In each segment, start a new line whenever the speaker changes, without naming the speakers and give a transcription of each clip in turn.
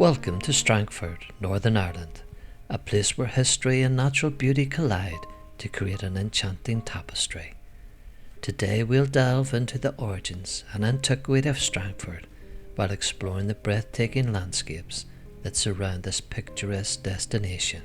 Welcome to Strangford, Northern Ireland, a place where history and natural beauty collide to create an enchanting tapestry. Today we'll delve into the origins and antiquity of Strangford while exploring the breathtaking landscapes that surround this picturesque destination.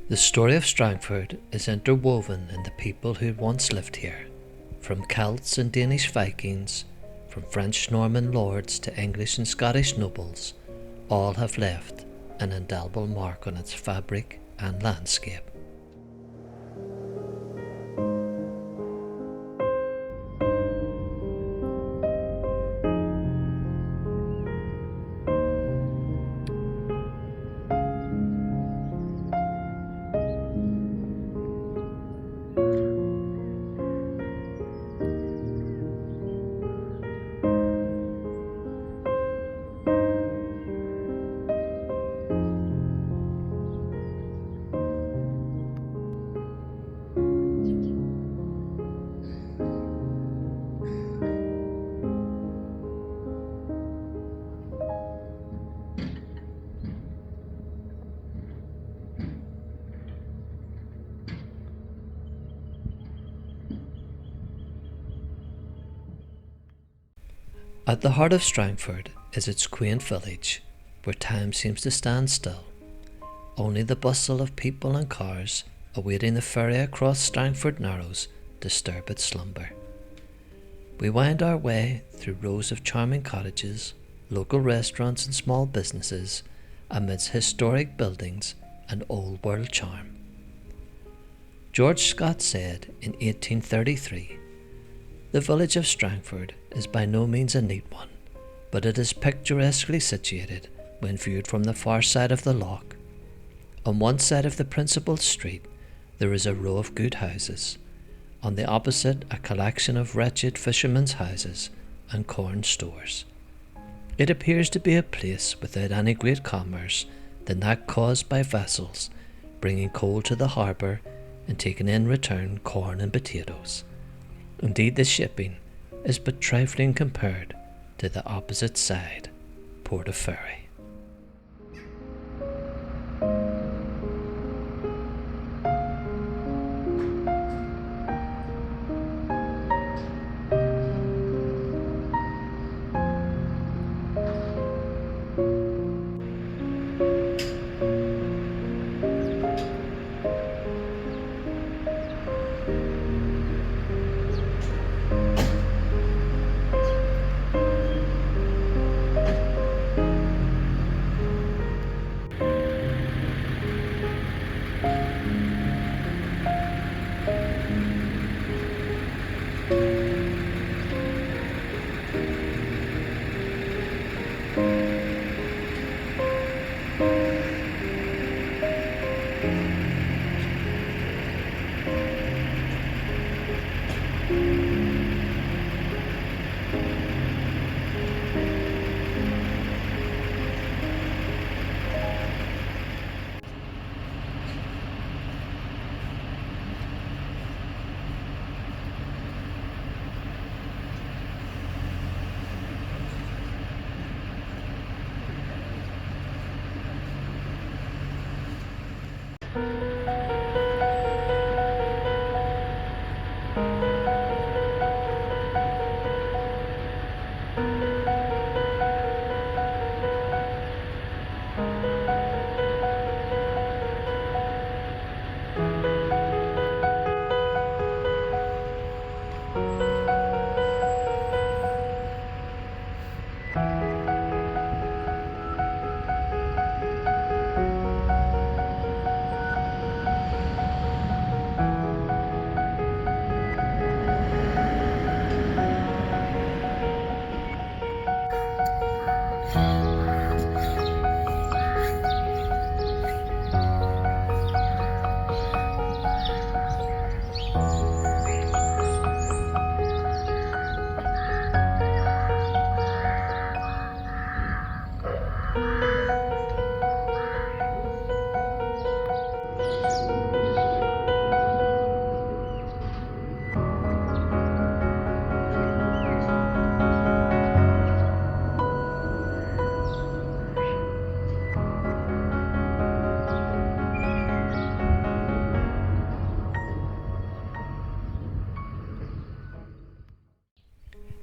The story of Strangford is interwoven in the people who once lived here, from Celts and Danish Vikings, from French Norman lords to English and Scottish nobles. All have left an indelible mark on its fabric and landscape. At the heart of Strangford is its quaint village, where time seems to stand still. Only the bustle of people and cars awaiting the ferry across Strangford Narrows disturb its slumber. We wind our way through rows of charming cottages, local restaurants and small businesses, amidst historic buildings and old world charm. George Scott said in 1833, "The village of Strangford is by no means a neat one, but it is picturesquely situated when viewed from the far side of the loch. On one side of the principal street there is a row of good houses, on the opposite a collection of wretched fishermen's houses and corn stores. It appears to be a place without any great commerce than that caused by vessels bringing coal to the harbour and taking in return corn and potatoes. Indeed, the shipping is but trifling compared to the opposite side, port of Ferry."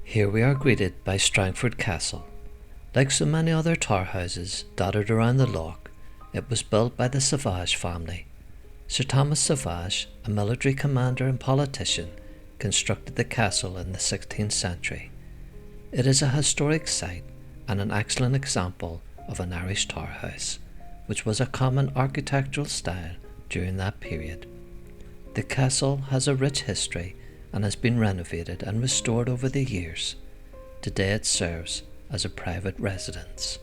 Here we are greeted by Strangford Castle. Like so many other tar houses dotted around the loch, it was built by the Savage family. Sir Thomas Savage, a military commander and politician, constructed the castle in the 16th century. It is a historic site and an excellent example of an Irish tar house, which was a common architectural style during that period. The castle has a rich history and has been renovated and restored over the years. Today it serves as a private residence.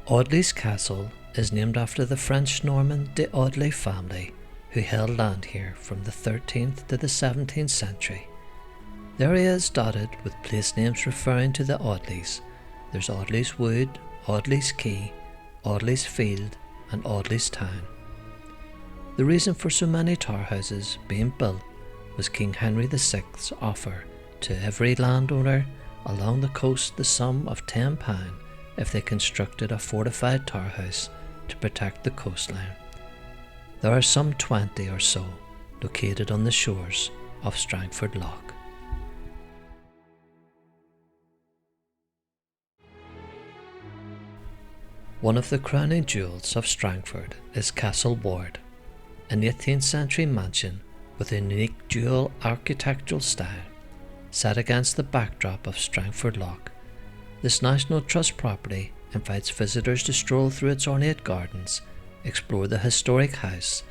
Audley's Castle is named after the French Norman de Audley family who held land here from the 13th to the 17th century. The area is dotted with place names referring to the Audleys. There's Audley's Wood, Audley's Quay, Audley's Field and Audley's Town. The reason for so many tar houses being built was King Henry VI's offer to every landowner along the coast the sum of £10 if they constructed a fortified tar house to protect the coastline. There are some 20 or so located on the shores of Strangford Loch. One of the crowning jewels of Strangford is Castle Ward, an 18th century mansion with a unique dual architectural style set against the backdrop of Strangford Loch. This National Trust property invites visitors to stroll through its ornate gardens, explore the historic house,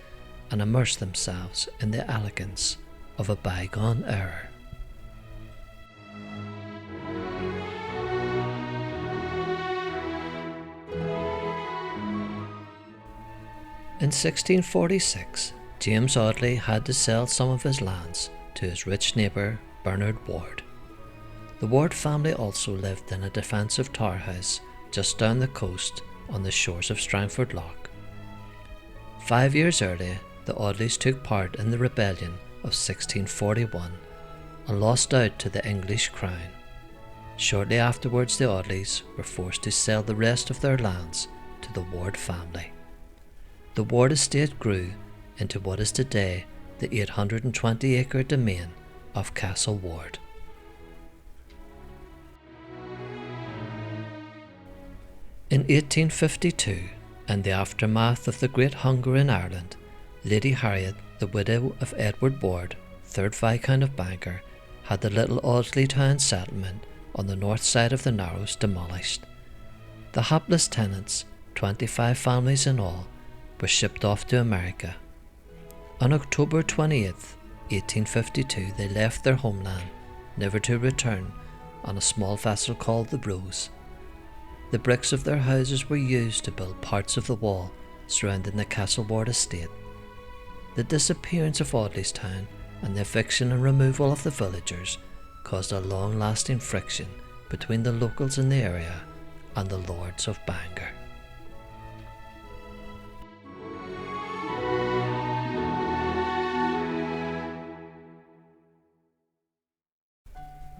and immerse themselves in the elegance of a bygone era. In 1646, James Audley had to sell some of his lands to his rich neighbour Bernard Ward. The Ward family also lived in a defensive tar house just down the coast on the shores of Strangford Loch. 5 years earlier, the Audleys took part in the rebellion of 1641 and lost out to the English crown. Shortly afterwards, the Audleys were forced to sell the rest of their lands to the Ward family. The Ward estate grew into what is today the 820-acre domain of Castle Ward. In 1852, in the aftermath of the Great Hunger in Ireland, Lady Harriet, the widow of Edward Ward, 3rd Viscount of Bangor, had the little Audley Town settlement on the north side of the Narrows demolished. The hapless tenants, 25 families in all, were shipped off to America. On October 28, 1852, they left their homeland, never to return, on a small vessel called the Rose. The bricks of their houses were used to build parts of the wall surrounding the Castle Ward estate. The disappearance of Audleystown and the eviction and removal of the villagers caused a long-lasting friction between the locals in the area and the Lords of Bangor.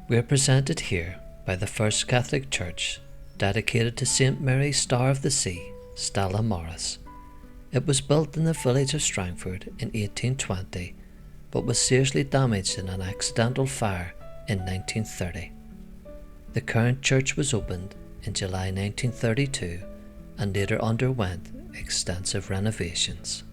We are presented here by the First Catholic Church, dedicated to St. Mary Star of the Sea, Stella Maris. It was built in the village of Strangford in 1820, but was seriously damaged in an accidental fire in 1930. The current church was opened in July 1932 and later underwent extensive renovations.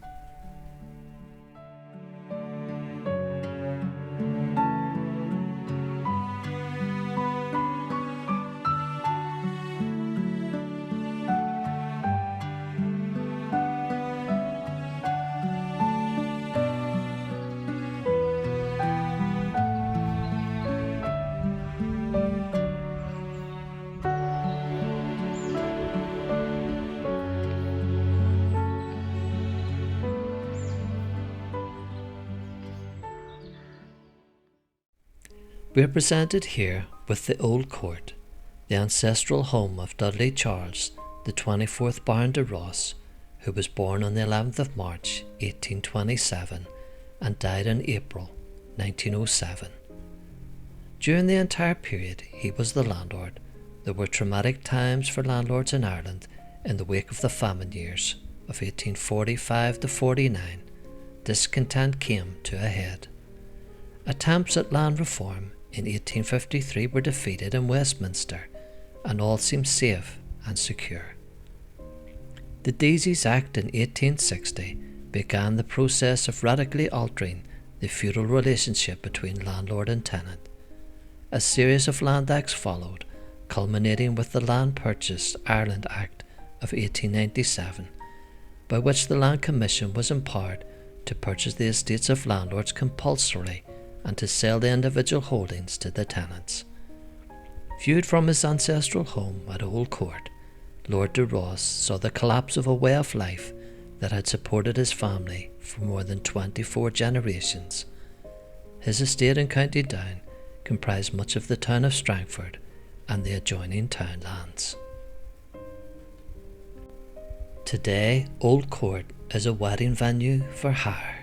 We are presented here with the Old Court, the ancestral home of Dudley Charles, the 24th Baron de Ross, who was born on the 11th of March 1827 and died in April 1907. During the entire period he was the landlord. There were traumatic times for landlords in Ireland in the wake of the famine years of 1845 to 49. Discontent came to a head. Attempts at land reform in 1853 were defeated in Westminster, and all seemed safe and secure. The Daisies Act in 1860 began the process of radically altering the feudal relationship between landlord and tenant. A series of land acts followed, culminating with the Land Purchase Ireland Act of 1897, by which the Land Commission was empowered to purchase the estates of landlords compulsorily and to sell the individual holdings to the tenants. Viewed from his ancestral home at Old Court, Lord de Ross saw the collapse of a way of life that had supported his family for more than 24 generations. His estate in County Down comprised much of the town of Strangford and the adjoining townlands. Today, Old Court is a wedding venue for hire.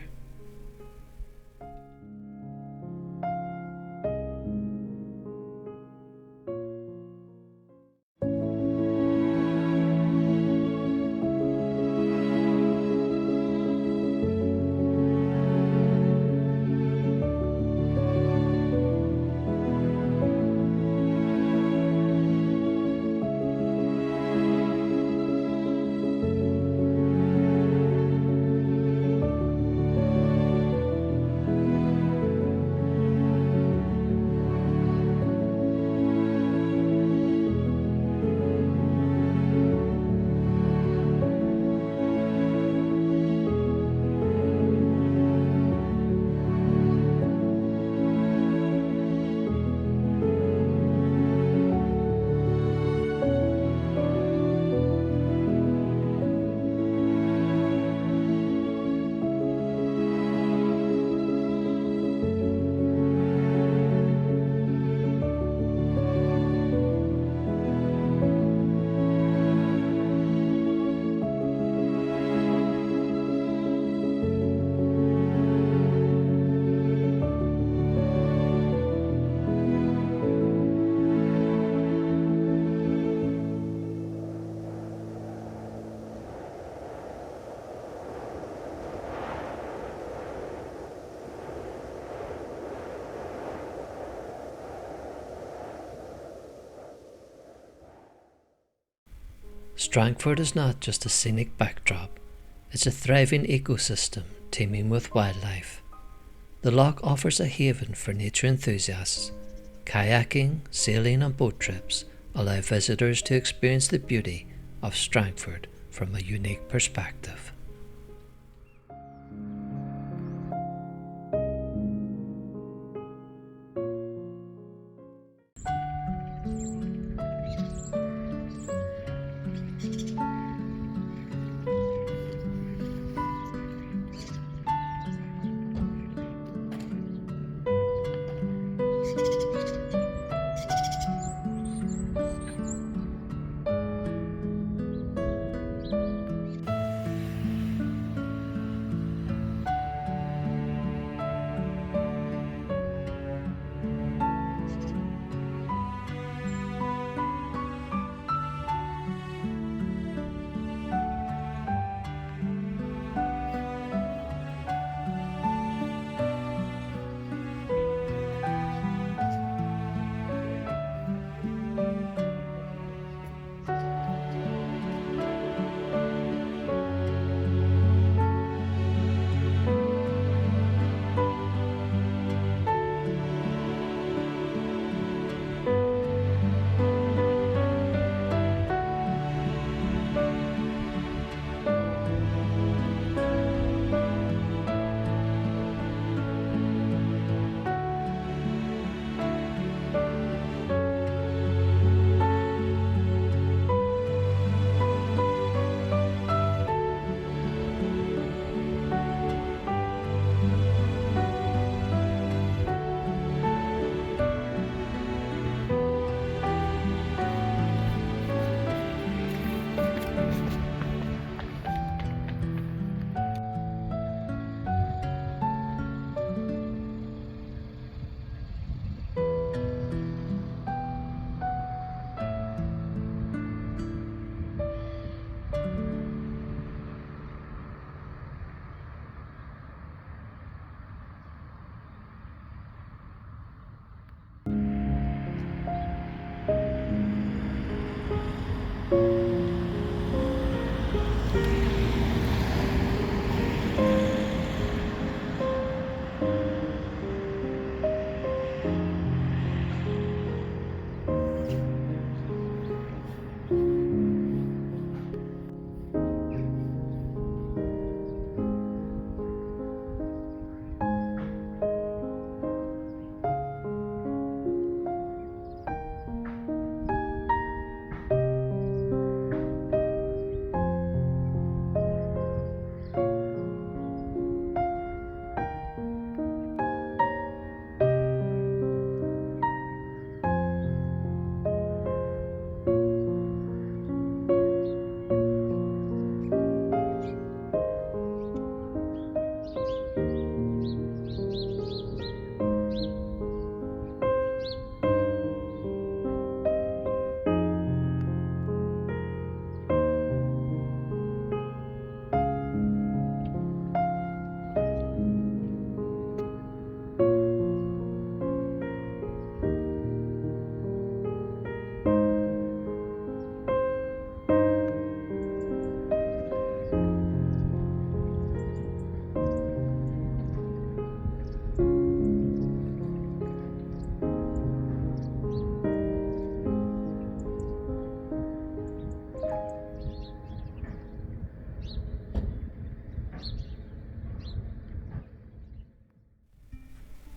Strangford is not just a scenic backdrop, it's a thriving ecosystem teeming with wildlife. The loch offers a haven for nature enthusiasts. Kayaking, sailing and boat trips allow visitors to experience the beauty of Strangford from a unique perspective.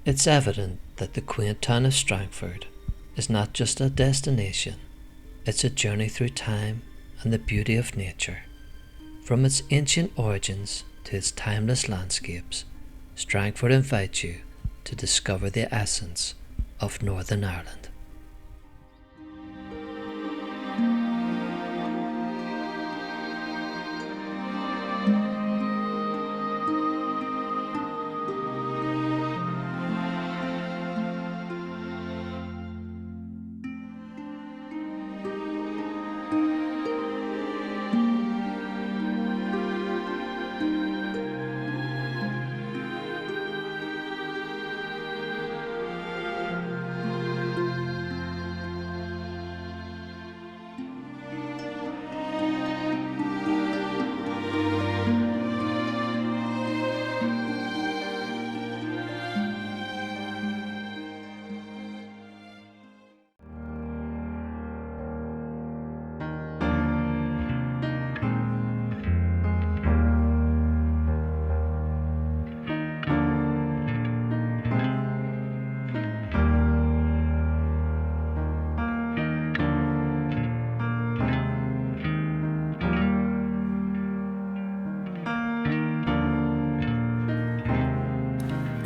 It's evident that the quaint town of Strangford is not just a destination, it's a journey through time and the beauty of nature. From its ancient origins to its timeless landscapes, Strangford invites you to discover the essence of Northern Ireland.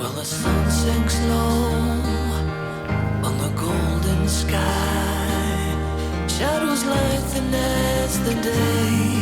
Well, the sun sinks low on the golden sky. Shadows lengthen as the day